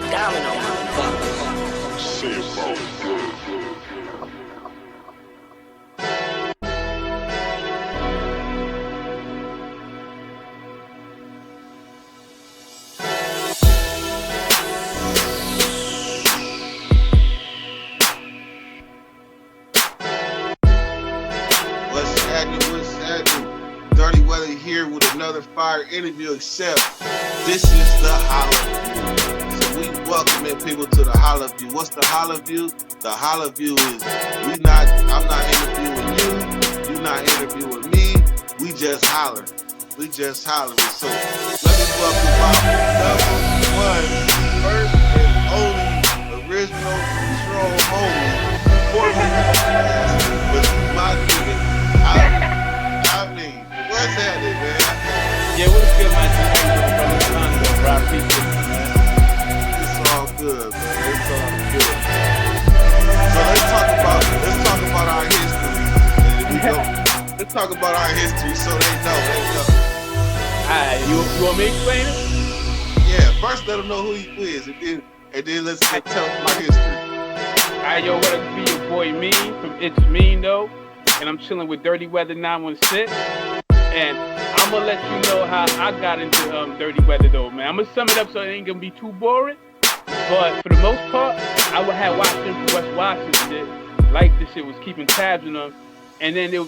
Domino, motherfucker. Say about good. Dirty Weather here with another fire interview, except this is the Holla View. So we welcoming people to the Holla View. What's the Holla View? The Holla View is I'm not interviewing you, you're not interviewing me, we just holler. We just hollering. So let me welcome my number one, first and only original strong homie, with my nigga. What's happening, man? Yeah, what's good, man? How you doing, brother? It's all good, man. It's all good. So let's talk about our history. Let's talk about our history so they know. Alright, you want me to explain it? Yeah, first let them know who you is, and then let's tell them my history. Alright, yo, what up, be your boy Mean from ITSAMEEM, though, and I'm chilling with Dirty Weather 916. And I'm gonna let you know how I got into Dirty Weather, though, man. I'm gonna sum it up so it ain't gonna be too boring. But for the most part, I would have watched them from West Washington shit. Like this shit, was keeping tabs on them. And then I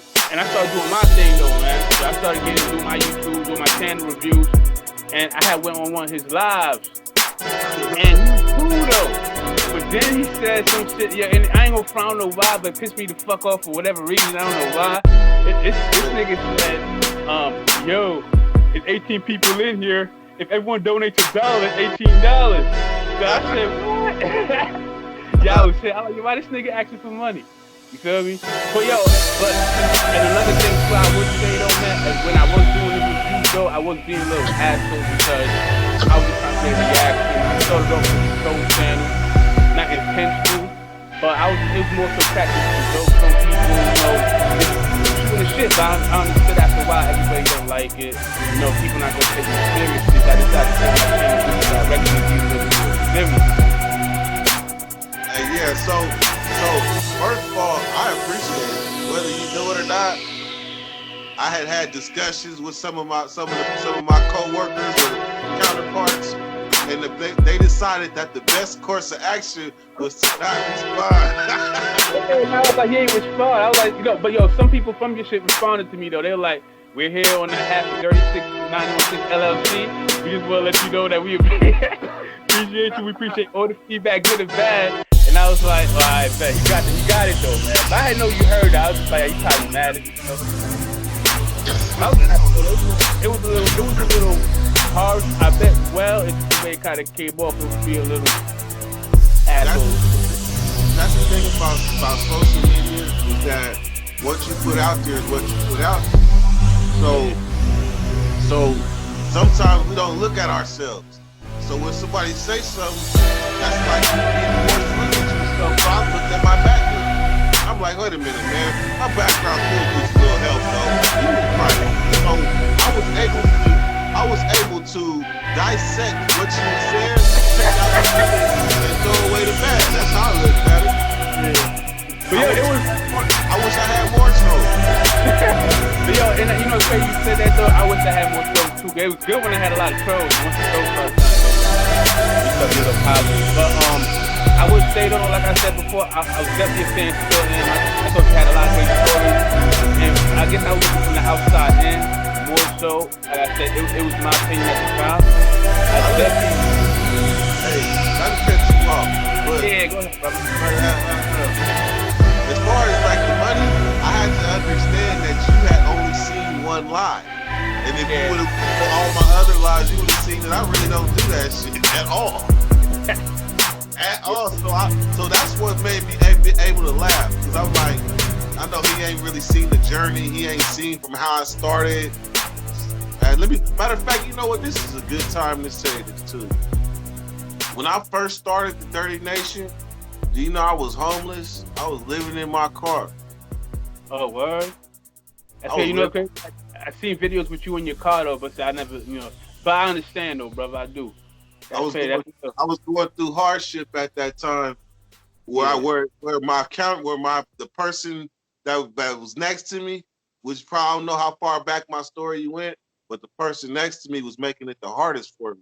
started doing my thing, though, man. So I started getting to do my YouTube, doing my channel reviews. And I had went on one of his lives. And he's cool, though. But then he said some shit, yeah, and I ain't gonna frown no why, but it pissed me the fuck off for whatever reason, I don't know why. This nigga said, yo, it's 18 people in here. If everyone donates $1, it's $18. So I said, what? Yo, shit, I'm like, why this nigga asking for money? You feel me? But and another thing too, I would say though, man, is when I was doing the review though, I was being a little asshole because I was just trying to get a reaction. I started off with the Stone channel, not intentional, but it was more so practice to joke. Some people, people the shit, but I understood after a while everybody don't like it. People not gonna take it seriously. So I decided to take my channel directly to you serious. Hey, yeah, so first of all, I appreciate it. Whether you do it or not, I had discussions with some of my co-workers or counterparts, and they decided that the best course of action was to not respond. I was like, he ain't respond. I was like, but some people from your shit responded to me though. They were like, we're here on the Happy 36916 LLC. We just want to let you know that we appreciate you. We appreciate all the feedback, good and bad. And I was like, all right, bet you got it though, man. But I didn't know you heard that. I was just like, you probably mad at me. It was a little hard. I bet. Well, it's the way it kind of came off. It would be a little asshole. That's the thing about social media is that what you put out there is what you put out there. So sometimes we don't look at ourselves. So when somebody say something, that's like being forced to look at yourself. So I looked at my background. I'm like, wait a minute, man. My background could use a little help, though. You was right. So I was able to dissect what you were saying, take out the good, and throw away the bad. That's how I look at it. Yeah. But I wish I had more trolls. But and the way you said that though, I wish I had more trolls too. It was good when I had a lot of trolls. Once the trolls started you get positive. But I would say though, like I said before, I was definitely a fan still, and I thought you had a lot of great stories. And I guess I was looking from the outside in more so. Like I said, it was my opinion at the time. I definitely. Hey, not to cut you off, but yeah, go ahead, brother. As far as like the money, I had to understand that you had only seen one live. And if you would have put all my other lives, you would have seen that I really don't do that shit at all. At all. So that's what made me able to laugh. Because I'm like, I know he ain't really seen the journey. He ain't seen from how I started. And matter of fact, you know what? This is a good time to say this too. When I first started the Dirty Nation, do you know I was homeless? I was living in my car. Oh, word? I seen videos with you in your car though, but I never, but I understand though, brother, I do. I was going, That's I was going through hardship at that time, where the person that was next to me, which probably I don't know how far back my story you went, but the person next to me was making it the hardest for me.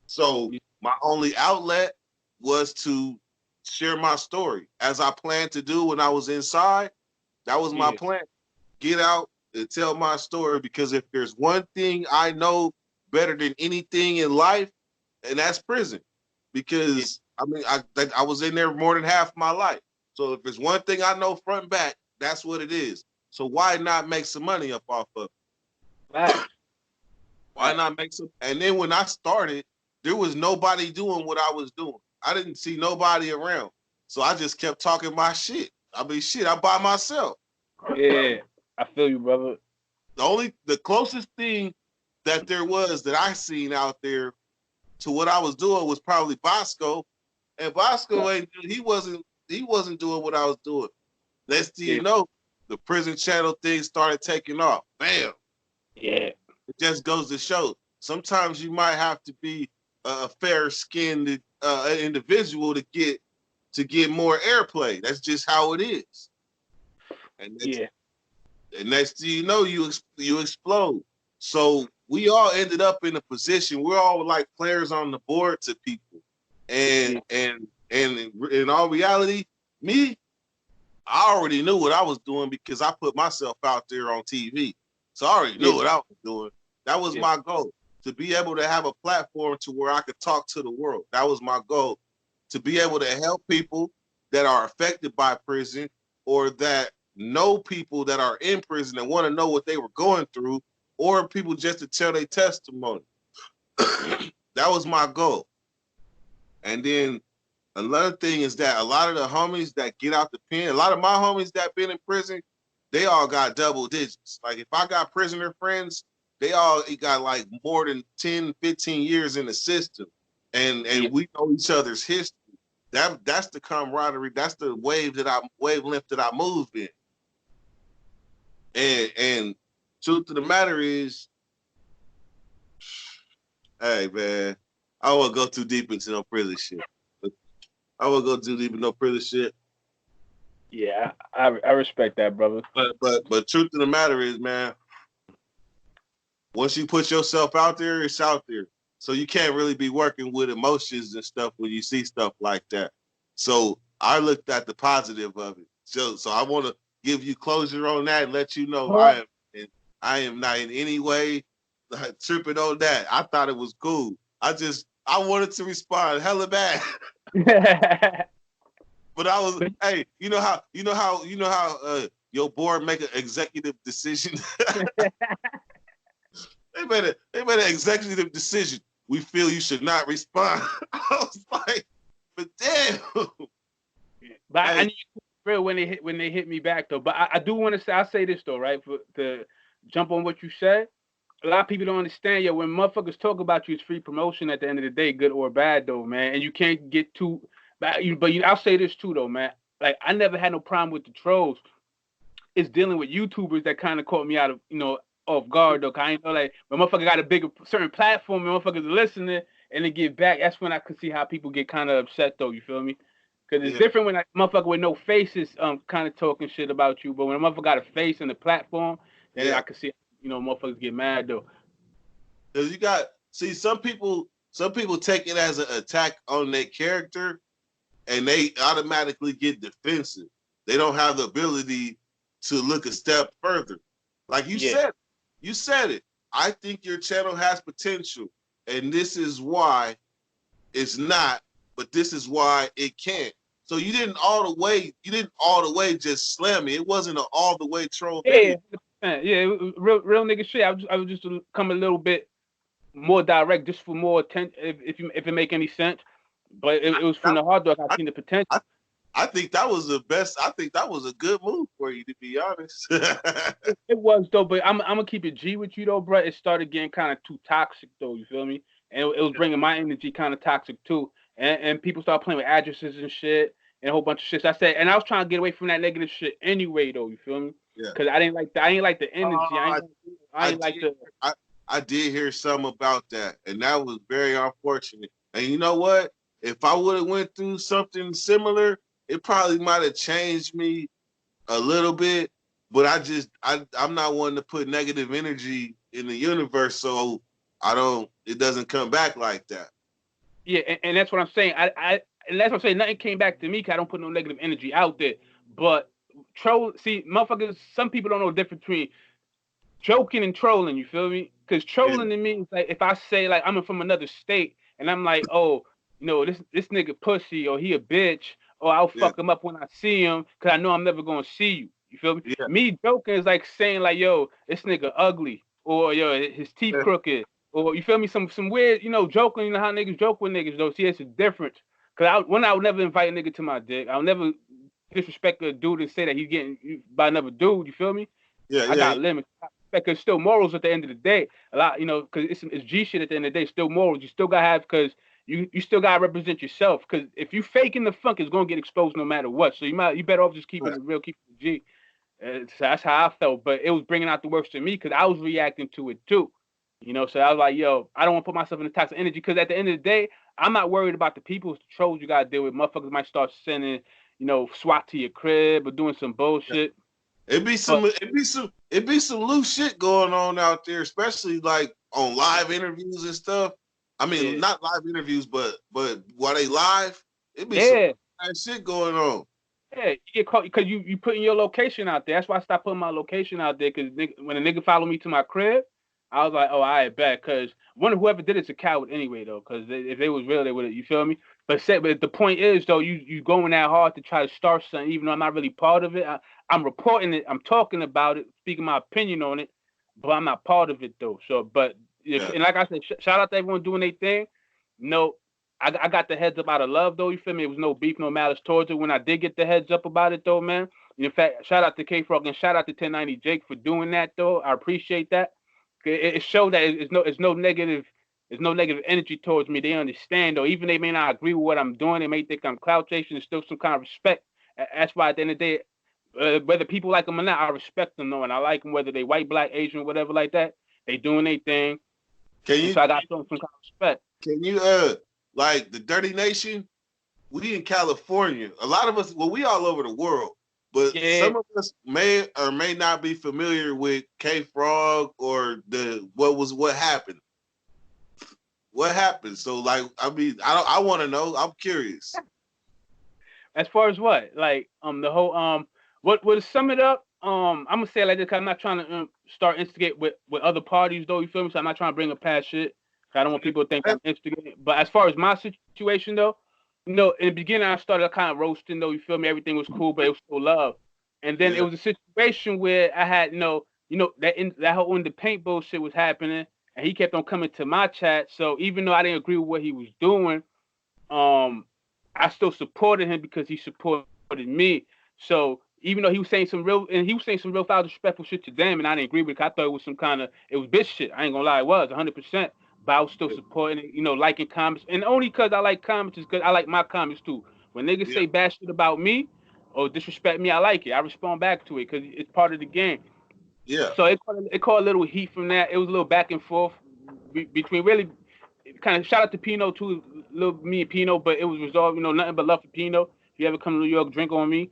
So my only outlet was to share my story, as I planned to do when I was inside. That was my plan. Get out and tell my story, because if there's one thing I know better than anything in life, and that's prison. Because I mean, I was in there more than half my life. So if there's one thing I know front and back, that's what it is. So why not make some money up off of it? Why not make some? And then when I started, there was nobody doing what I was doing. I didn't see nobody around. So I just kept talking my shit. I mean, shit, I by myself. Yeah, I feel you, brother. The closest thing that there was that I seen out there to what I was doing was probably Bosco. And Bosco he wasn't doing what I was doing. Next thing you know, the prison channel thing started taking off. Bam. Yeah. It just goes to show. Sometimes you might have to be a fair-skinned individual to get more airplay. That's just how it is. And next thing you know, you explode. So we all ended up in a position. We're all like players on the board to people. And in all reality, I already knew what I was doing because I put myself out there on TV. So I already knew what I was doing. That was my goal, to be able to have a platform to where I could talk to the world. That was my goal, to be able to help people that are affected by prison, or that know people that are in prison and want to know what they were going through, or people just to tell their testimony. That was my goal. And then another thing is that a lot of the homies that get out the pen, a lot of my homies that been in prison, they all got double digits. Like if I got prisoner friends, they all got like more than 10, 15 years in the system. And we know each other's history. That's the camaraderie. That's the wavelength that I move in. And truth of the matter is, hey man, I won't go too deep into no prison shit. I won't go too deep into no prison shit. Yeah, I respect that, brother. But truth of the matter is, man, once you put yourself out there, it's out there. So you can't really be working with emotions and stuff when you see stuff like that. So I looked at the positive of it. So I want to give you closure on that and let you know I am not in any way tripping on that. I thought it was cool. I wanted to respond hella bad. But I was, hey, you know how your board make an executive decision. They made an executive decision. We feel you should not respond. I was like, but damn. But I need to be real when they hit me back though. But I do want to say, I'll say this though, right? To jump on what you said. A lot of people don't understand, when motherfuckers talk about you, it's free promotion at the end of the day, good or bad though, man. And you can't get too but I'll say this too though, man. Like I never had no problem with the trolls. It's dealing with YouTubers that kind of caught me out of, off guard though. Cause I ain't know, like when motherfucker got a bigger certain platform and motherfuckers are listening and they get back, that's when I could see how people get kind of upset though, you feel me? Cause it's different when a motherfucker with no face is kind of talking shit about you, but when a motherfucker got a face and a platform, then I could see motherfuckers get mad though. Cause you got some people take it as an attack on their character and they automatically get defensive. They don't have the ability to look a step further. Like you said it. I think your channel has potential, and this is why it's not, but this is why it can. So you didn't all the way just slam me. It wasn't an all the way troll. Yeah, real nigga shit. I was just come a little bit more direct, just for more attention, if it make any sense. But it was from the hard dog. I seen the potential. I think that was the best. I think that was a good move for you, to be honest. It was though, but I'm gonna keep it G with you though, bro. It started getting kind of too toxic though. You feel me? And it was bringing my energy kind of toxic too. And people started playing with addresses and shit and a whole bunch of shit. So I said, and I was trying to get away from that negative shit anyway though. You feel me? Yeah. Because I ain't like the energy. I did hear something about that, and that was very unfortunate. And you know what? If I would have went through something similar, it probably might have changed me a little bit. But I'm not one to put negative energy in the universe, so it doesn't come back like that. Yeah, and that's what I'm saying. And that's what I'm saying. Nothing came back to me because I don't put no negative energy out there. But motherfuckers, some people don't know the difference between joking and trolling, you feel me? Because trolling to me is like if I say like I'm from another state and I'm like, oh, this nigga pussy or he a bitch or I'll fuck him up when I see him because I know I'm never gonna see you. You feel me? Yeah. Me joking is like saying like, yo, this nigga ugly or yo, his teeth crooked or you feel me? Some weird, joking. You know how niggas joke with niggas though. See, it's a difference. Cause I would never invite a nigga to my dick. I'll never disrespect a dude and say that he's getting by another dude. You feel me? Yeah, I got limits. Because still morals at the end of the day. A lot, because it's G shit at the end of the day. Still morals. You still gotta have because you still gotta represent yourself. Because if you faking the funk, it's gonna get exposed no matter what. So you better off just keeping it real, keeping it G. So that's how I felt. But it was bringing out the worst in me because I was reacting to it too. So I was like, yo, I don't want to put myself in the toxic energy because at the end of the day, I'm not worried about the people, the trolls you gotta deal with. Motherfuckers might start sending, SWAT to your crib or doing some bullshit. It'd be some loose shit going on out there, especially like on live interviews and stuff. I mean, not live interviews, but while they live, it'd be some bad shit going on. Yeah, you get caught because you putting your location out there. That's why I stopped putting my location out there. Because when a nigga followed me to my crib, I was like, oh, I bet. Because whoever did it's a coward anyway, though. Because if they was real, they would have. You feel me? But the point is, though, you going that hard to try to start something, even though I'm not really part of it. I'm reporting it. I'm talking about it, speaking my opinion on it, but I'm not part of it though. So, and like I said, shout out to everyone doing their thing. I got the heads up out of love, though. You feel me? It was no beef, no malice towards it. When I did get the heads up about it, though, man. In fact, shout out to K Frog and shout out to 1090 Jake for doing that, though. I appreciate that. It showed that it's no negative energy towards me. They understand, though. Even they may not agree with what I'm doing. They may think I'm clout chasing. There's still some kind of respect. That's why at the end of the day, whether people like them or not, I respect them, though, and I like them whether they white, black, Asian, whatever like that. They doing their thing. So I got some kind of respect. Can you like the Dirty Nation? We in California. A lot of us, well, we all over the world, but some of us may or may not be familiar with K Frog or what happened. What happened? So, like, I mean, I want to know. I'm curious. As far as what, like, the whole what to sum it up? I'm gonna say it like this because I'm not trying to start instigate with other parties, though. You feel me? So I'm not trying to bring up past shit. I don't want people to think I'm instigating. But as far as my situation, though, in the beginning I started kind of roasting, though. You feel me? Everything was cool, but it was still love. And then it was a situation where I had, that whole in the paint bullshit was happening, and he kept on coming to my chat. So even though I didn't agree with what he was doing, I still supported him because he supported me. So even though he was saying some real foul, disrespectful shit to them, and I didn't agree with it, I thought it was it was bitch shit. I ain't gonna lie, it was 100%. But I was still supporting it, liking comments, and only because I like comments is because I like my comments too. When niggas say bad shit about me or disrespect me, I like it. I respond back to it because it's part of the game. Yeah. So it caught a little heat from that. It was a little back and forth between really. Kind of shout out to Pino too, little me and Pino, but it was resolved. Nothing but love for Pino. If you ever come to New York, drink on me.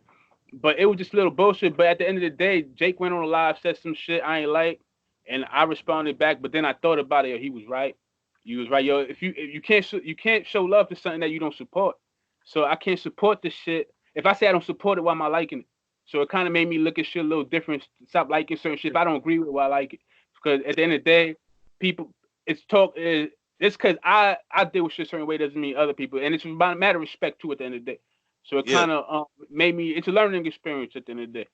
But it was just a little bullshit. But at the end of the day, Jake went on a live, said some shit I ain't like, and I responded back. But then I thought about it. Yo, he was right. You was right, yo. If you can't show love to something that you don't support. So I can't support this shit. If I say I don't support it, why am I liking it? So it kind of made me look at shit a little different. Stop liking certain shit. If I don't agree with it, why I like it? Because at the end of the day, people, it's because I deal with shit a certain way doesn't mean other people, and it's about a matter of respect too. At the end of the day, so it kind of made me. It's a learning experience at the end of the day.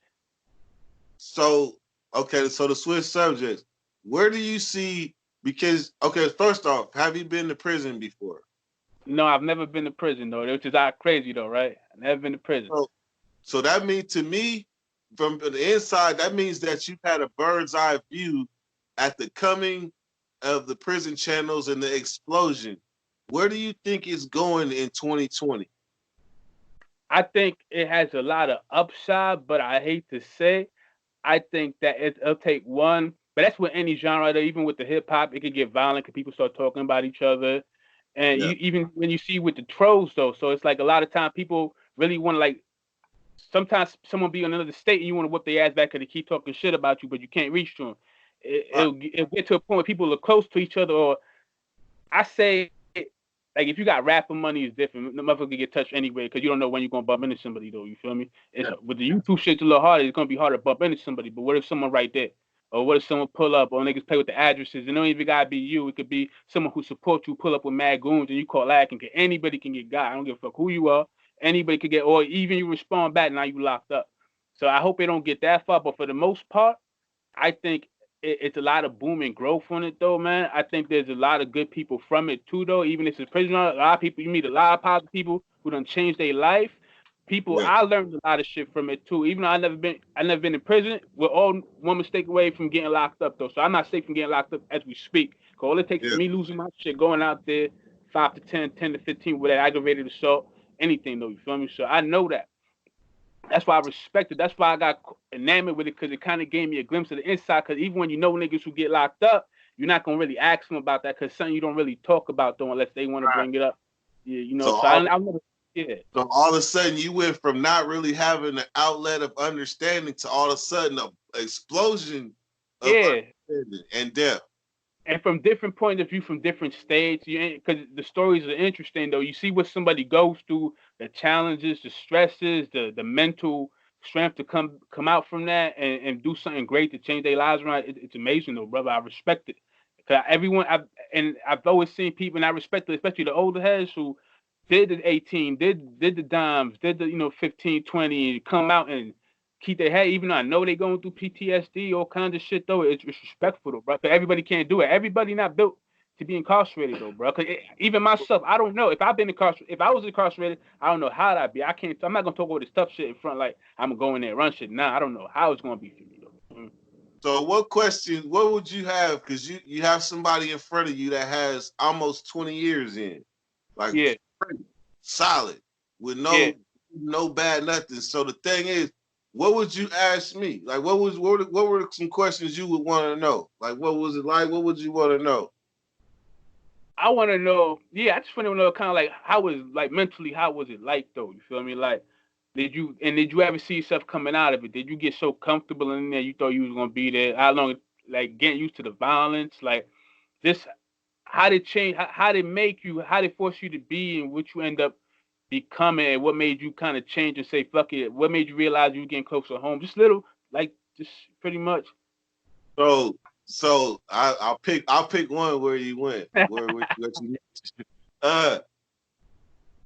So so to switch subjects, where do you see? Because first off, have you been to prison before? No, I've never been to prison though, which is crazy though, right? I've never been to prison. So that means to me, from the inside, that means that you've had a bird's eye view at the coming of the prison channels and the explosion. Where do you think it's going in 2020? I think it has a lot of upside, but I hate to say, I think that it'll take one. But that's with any genre, though, even with the hip hop, it could get violent because people start talking about each other, And Yeah. you even when you see with the trolls though, so it's like a lot of time people really want to like. Sometimes someone be in another state and you want to whip their ass back because they keep talking shit about you, but you can't reach to them. Right. It'll get to a point where people are close to each other, or I say, like if you got rapper money, is different. The motherfucker can get touched anyway because you don't know when you're gonna bump into somebody though. You feel me? It's Yeah. with the YouTube shit, it's a little harder. It's gonna be harder to bump into somebody. But what if someone right there? Or what if someone pull up, or niggas play with the addresses? It don't even gotta be you. It could be someone who supports you, pull up with mad goons, and you call lag and get anybody can get got. I don't give a fuck who you are. Anybody could get, or even you respond back, now you locked up. So I hope it don't get that far. But for the most part, I think it's a lot of boom and growth on it, though, man. I think there's a lot of good people from it too, though. Even if it's prison, a lot of people you meet, a lot of positive people who done changed their life. People, Yeah. I learned a lot of shit from it too. Even though I never been in prison. We're all one mistake away from getting locked up, though. So I'm not safe from getting locked up as we speak. 'Cause all it takes Yeah. for me losing my shit, going out there, 5 to 10, 10 to 15 with that aggravated assault, anything though. You feel me? So I know that. That's why I respect it. That's why I got enamored with it because it kind of gave me a glimpse of the inside. Because even when you know niggas who get locked up, you're not gonna really ask them about that because something you don't really talk about though unless they want to Right. bring it up. Yeah, you know. So So all I never. Yeah. so all of a sudden you went from not really having an outlet of understanding to all of a sudden a explosion of Yeah. understanding and depth. And from different point of view, from different states, because the stories are interesting though. You see what somebody goes through, the challenges, the stresses, the mental strength to come out from that and do something great to change their lives around. It's amazing though, brother. I respect it. Cause I've always seen people, and I respect it, especially the older heads who did the 18, did the dimes, did the 15, 20, and come out and keep their head, even though I know they going through PTSD, all kinds of shit though. It's respectful though, bro. Cause everybody can't do it. Everybody not built to be incarcerated though, bro. Cause even myself, I don't know if I've been incarcerated. If I was incarcerated, I don't know how that'd be. I can't. I'm not gonna talk all this tough shit in front like I'm gonna go in there and run shit. Nah, I don't know how it's gonna be for me though. So what would you have? Because you have somebody in front of you that has almost 20 years in, like Yeah, solid, with yeah. no bad nothing. So the thing is, what would you ask me? Like what were some questions you would want to know? Like what was it like? What would you want to know? I want to know. Yeah, I just want to know kind of like how was like mentally how was it like though? You feel me? Like did you ever see yourself coming out of it? Did you get so comfortable in there you thought you was gonna be there? How long like getting used to the violence? Like this how did change how did make you how did force you to be and what you end up becoming and what made you kind of change and say fuck it? What made you realize you were getting closer to home? Just little like just pretty much. So I'll pick one where you went. What you uh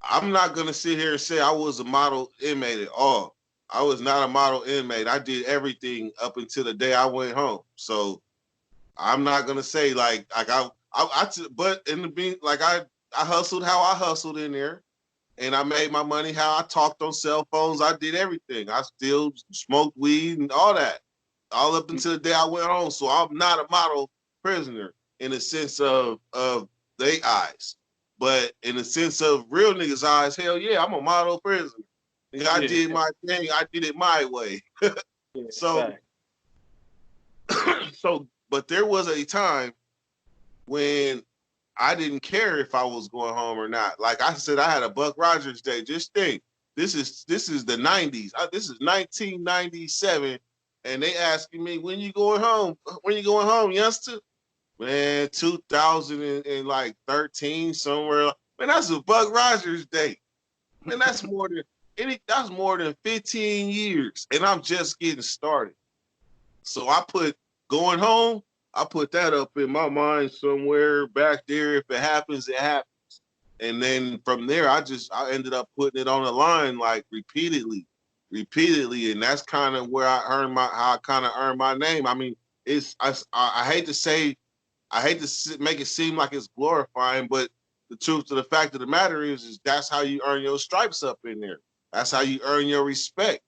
I'm not gonna sit here and say I was a model inmate at all. I was not a model inmate. I did everything up until the day I went home. So I'm not gonna say but in the being like I hustled how I hustled in there, and I made my money how I talked on cell phones. I did everything. I still smoked weed and all that, all up until the day I went home. So I'm not a model prisoner in the sense of they eyes, but in the sense of real niggas' eyes, hell yeah, I'm a model prisoner. And I did my thing. I did it my way. Yeah, So fact. but there was a time when I didn't care if I was going home or not. Like I said, I had a Buck Rogers day. Just think, this is the 90s. This is 1997, and they asking me, when you going home? When you going home, youngster? Man, 2013 somewhere. Man, that's a Buck Rogers day. Man, that's more than 15 years, and I'm just getting started. So I put going home. I put that up in my mind somewhere back there. If it happens, it happens. And then from there, I ended up putting it on the line like repeatedly, and that's kind of where how I kind of earned my name. I mean, I hate to say, I hate to make it seem like it's glorifying, but the truth of the fact of the matter is that's how you earn your stripes up in there. That's how you earn your respect,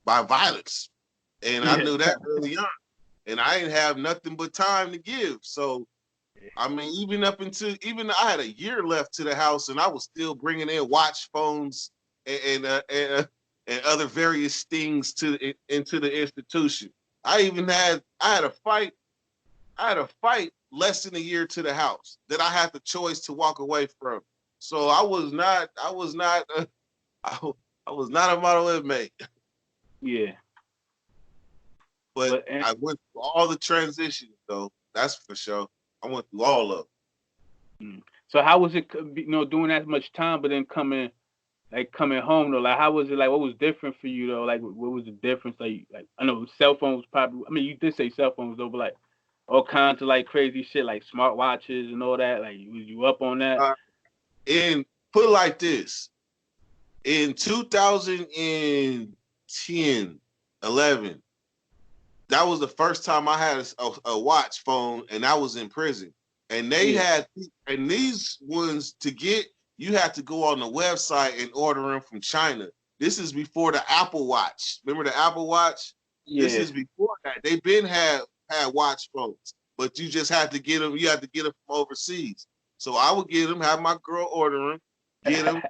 by violence. And I knew that early on. And I didn't have nothing but time to give. So, I mean, even I had a year left to the house, and I was still bringing in watch phones and other various things into the institution. I had a fight less than a year to the house that I had the choice to walk away from. So I was not I was not a model inmate. Yeah. But I went through all the transitions though. That's for sure. I went through all of them. So how was it, doing that much time, but then coming home though? Like, how was it? Like, what was different for you though? Like, what was the difference? Like I know cell phones probably. I mean, you did say cell phones though, but like all kinds of like crazy shit, like smartwatches and all that. Like, was you up on that? And put it like this: in 2010, 11, that was the first time I had a watch phone, and I was in prison. And they had, and these ones to get, you had to go on the website and order them from China. This is before the Apple Watch. Remember the Apple Watch? Yeah. This is before that. They been had watch phones, but you just had to get them. You had to get them from overseas. So I would get them, have my girl order them, get them,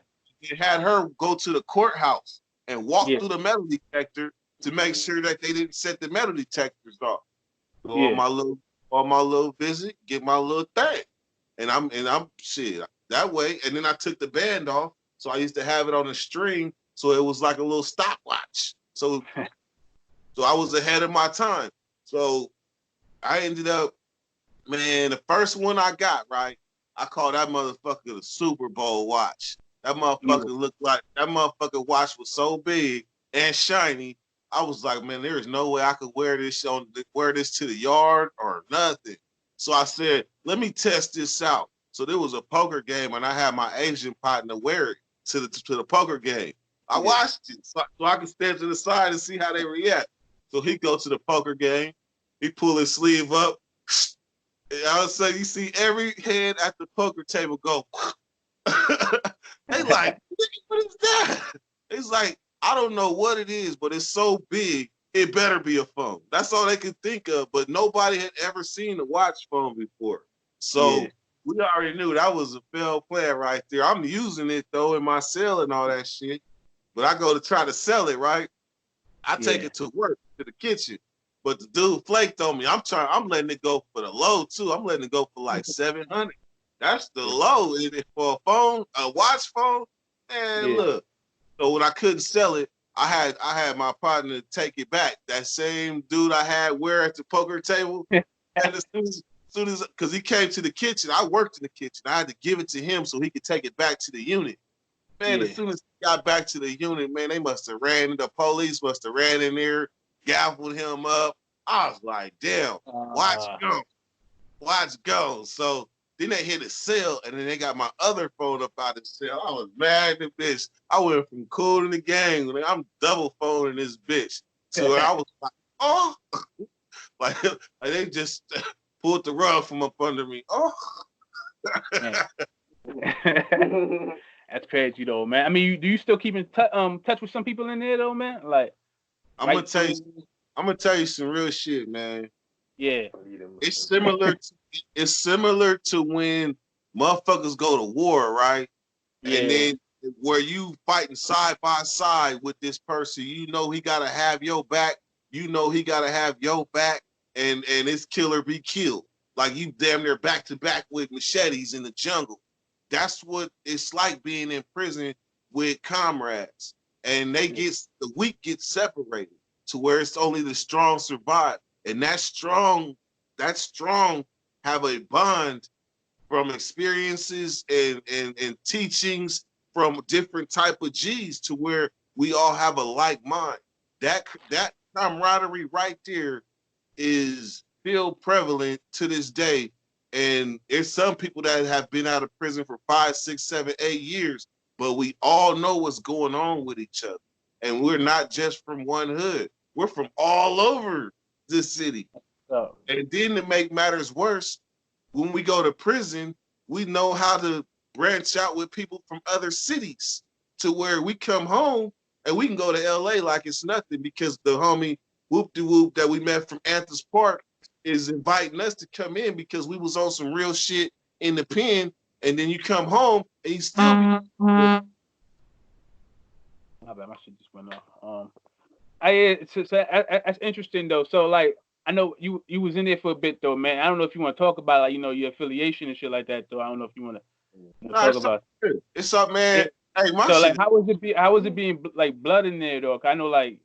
and had her go to the courthouse and walk through the metal detector to make sure that they didn't set the metal detectors off. So on my little visit, get my little thing, and I'm shit that way. And then I took the band off, so I used to have it on a string, so it was like a little stopwatch. So I was ahead of my time. So I ended up, man, the first one I got, right, I call that motherfucker the Super Bowl watch. That motherfucker looked like, that motherfucker watch was so big and shiny. I was like, man, there is no way I could wear this to the yard or nothing. So I said, let me test this out. So there was a poker game, and I had my Asian partner wear it to the poker game. I watched it so I could stand to the side and see how they react. So he go to the poker game, he pull his sleeve up, and all of a sudden you see every head at the poker table go. They like, what is that? It's like, I don't know what it is, but it's so big, it better be a phone. That's all they could think of, but nobody had ever seen a watch phone before. So we already knew that was a failed plan right there. I'm using it, though, in my cell and all that shit, but I go to try to sell it, right? I take it to work, to the kitchen, but the dude flaked on me. I'm letting it go for the low, too. I'm letting it go for like 700. That's the low for a phone, a watch phone. And look. So when I couldn't sell it, I had my partner take it back. That same dude I had wear at the poker table. And as soon as, because he came to the kitchen, I worked in the kitchen. I had to give it to him so he could take it back to the unit. Man, as soon as he got back to the unit, man, they must have the police must have ran in there, gavelled him up. I was like, damn, watch go. So then they hit a cell, and then they got my other phone up out of the cell. I was mad at this. I went from cool to the gang. Like, I'm double phoning this bitch. So I was like, oh. like they just pulled the rug from up under me. Oh. That's crazy though, man. I mean, do you still keep in touch with some people in there though, man? Like, I'm gonna tell you some real shit, man. Yeah. It's similar to when motherfuckers go to war, right? Yeah. And then where you fighting side by side with this person, you know he gotta have your back, you know he gotta have your back, and it's kill or be killed. Like you damn near back to back with machetes in the jungle. That's what it's like being in prison with comrades. And the weak get separated to where it's only the strong survive. And that strong have a bond from experiences and teachings from different type of G's to where we all have a like mind. That camaraderie right there is still prevalent to this day. And there's some people that have been out of prison for 5, 6, 7, 8 years, but we all know what's going on with each other. And we're not just from one hood. We're from all over this city. Oh. And then to make matters worse, when we go to prison, we know how to branch out with people from other cities to where we come home and we can go to LA like it's nothing because the homie Whoop-de-Whoop that we met from Anthers Park is inviting us to come in because we was on some real shit in the pen, and then you come home and you still My bad, my shit just went off. That's interesting though. So like, I know you was in there for a bit though, man. I don't know if you want to talk about like your affiliation and shit like that though. I don't know if you want to talk about. It's up, man. Hey, my so shit. Like, how was it being like blood in there though? 'Cause I know like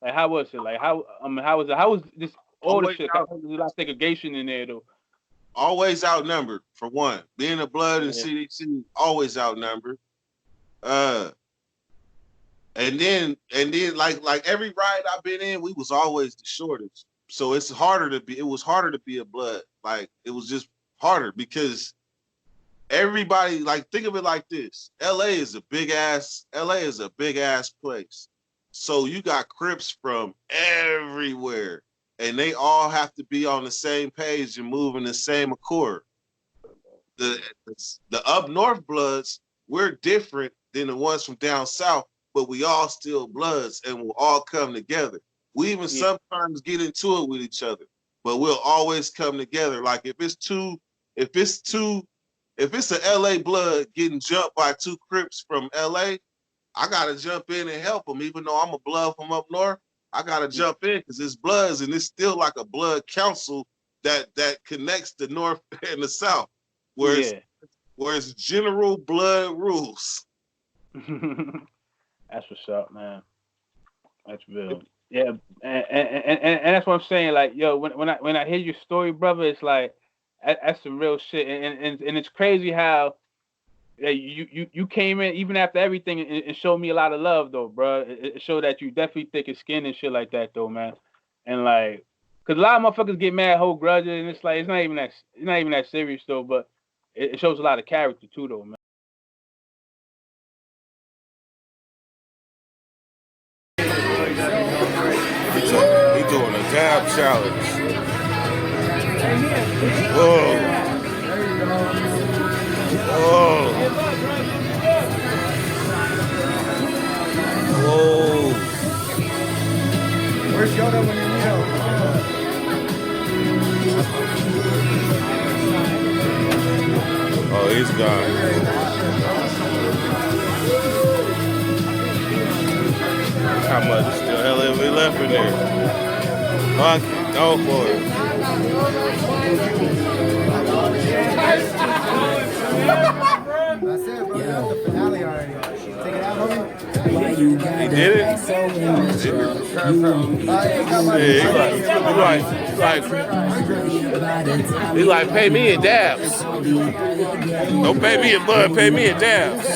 how was it like how was this all the shit? How was a lot of segregation in there though? Always outnumbered for one. Being a blood and CDC, always outnumbered. And then like every ride I've been in, we was always the shortest. So it was harder to be a blood. Like it was just harder because everybody, like, think of it like this. LA is a big ass place. So you got Crips from everywhere. And they all have to be on the same page and move in the same accord. The up north bloods, we're different than the ones from down south, but we all still bloods and we'll all come together. We even sometimes get into it with each other, but we'll always come together. Like if it's a LA blood getting jumped by two Crips from LA, I gotta jump in and help them, even though I'm a blood from up north. I gotta jump in because it's bloods, and it's still like a blood council that connects the north and the south, where it's general blood rules. That's what's up, man. That's real. Yeah, and that's what I'm saying. Like, yo, when I hear your story, brother, it's like that's some real shit, and it's crazy how you came in even after everything and showed me a lot of love though, bro. It showed that you definitely thick as skin and shit like that though, man. And like, cause a lot of motherfuckers get mad, hold grudges, and it's like it's not even that serious though. But it shows a lot of character too, though, man. He doing a dab challenge. Whoa. Whoa. Whoa. Where's Yoda when you need help? Oh, he's gone. How much still hell have we left in there? Fuck it, go for it. That's it, bro. That's the finale already. Take it out, homie. He did it? He like, pay me in dabs. Don't pay me in blood, pay me in dabs.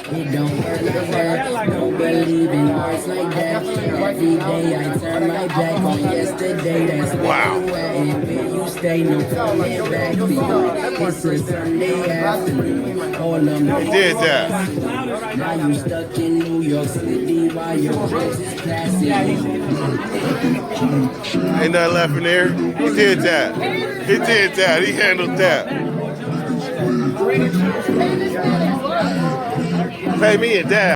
It don't believe in words like that. Every day I turn my back on yesterday. That's wow. You stay no coming back. It's a Sunday afternoon. All of my He did that. Now you stuck in New York City while your dress is classy. Ain't nothing left in there. He did that. He did that. He handled that. Pay me a dab.